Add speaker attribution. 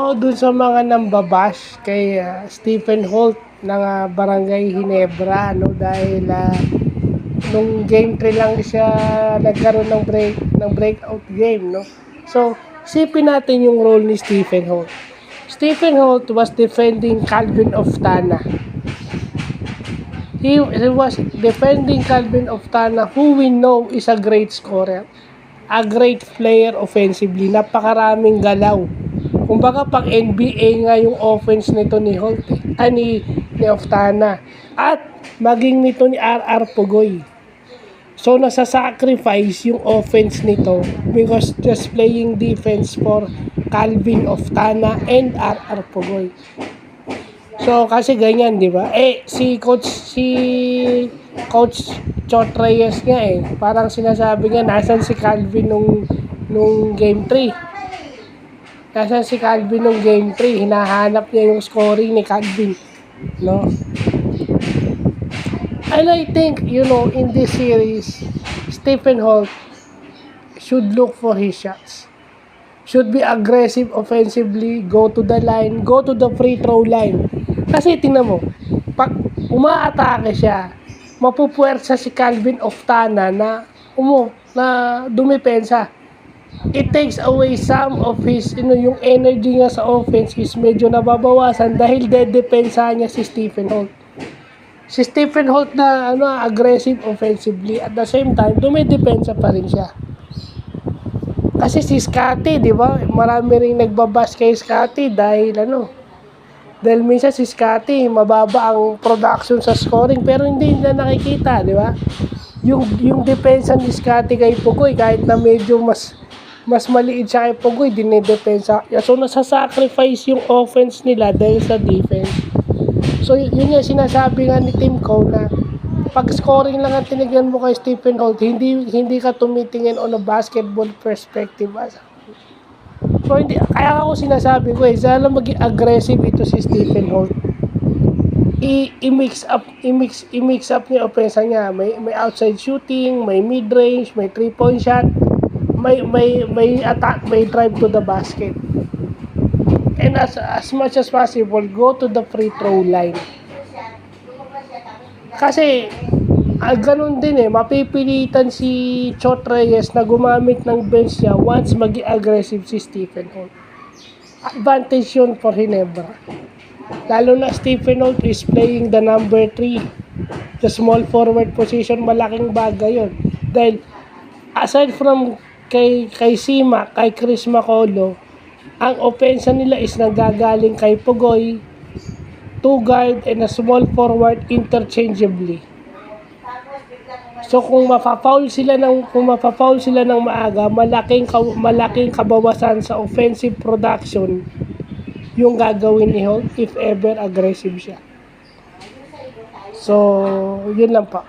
Speaker 1: ako dun sa mga nambabash kay Stephen Holt ng Barangay Ginebra, no? Dahil nung game 3 lang siya nagkaroon ng breakout game, no? So, isipin natin yung role ni Stephen Holt. Stephen Holt was defending Calvin Oftana. He was defending Calvin Oftana, who we know is a great scorer, a great player offensively, napakaraming galaw. Kumbaga pang NBA nga yung offense nito ni Holt, ni Oftana. At maging nito ni RR Pugoy. So nasa-sacrifice yung offense nito because just playing defense for Calvin Oftana and RR Pugoy. So kasi ganyan, di ba? Si Coach Chot Reyes nga parang sinasabi nga nasan si Calvin nung game 3. Nasan si Calvin nung game 3? Hinahanap niya yung scoring ni Calvin, no? And I think, in this series, Stephen Holt should look for his shots. Should be aggressive offensively, go to the line, go to the free throw line. Kasi tingnan mo, pag umaatake siya, mapupuwersa si Calvin Oftana na dumepensa. It takes away some of his, yung energy niya sa offense is medyo nababawasan dahil dedepensa niya si Stephen Holt. Si Stephen Holt na aggressive offensively, at the same time dumedepensa pa rin siya. Kasi si Scottie, di ba? Marami ring nagbabas kay Scottie dahil minsan si Scottie mababa ang production sa scoring pero hindi na nakikita, di ba? Yung depensa ni Scottie kay Pugoy, kahit na medyo mas maliit siya kay Pugoy, dinidepensa. So nasa-sacrifice yung offense nila dahil sa defense. So yun yung sinasabi nga ni Tim Coe na pag scoring lang ang tinignan mo kay Stephen Holt, hindi ka tumitingin on a basketball perspective. So kaya ako sinasabi ko sana maging aggressive ito si Stephen Holt. I-mix up niya opensa niya. May outside shooting, may mid-range, may 3-point shot, may attack, may drive to the basket. And as much as possible, go to the free throw line. Kasi ganun din mapipilitan si Chot Reyes na gumamit ng bench niya once maging aggressive si Stephen Holt. Advantage yun for Ginebra. Lalo na Stephen Holt is playing the number 3, the small forward position. Malaking bagay yun. Dahil aside from kay Sima, kay Chris Macolo, ang opensa nila is nanggagaling kay Pugoy, 2 guard and a small forward interchangeably. So kung mapafoul sila ng maaga, malaking kabawasan sa offensive production yung gagawin ni Holt if ever aggressive siya. So yun lang pa.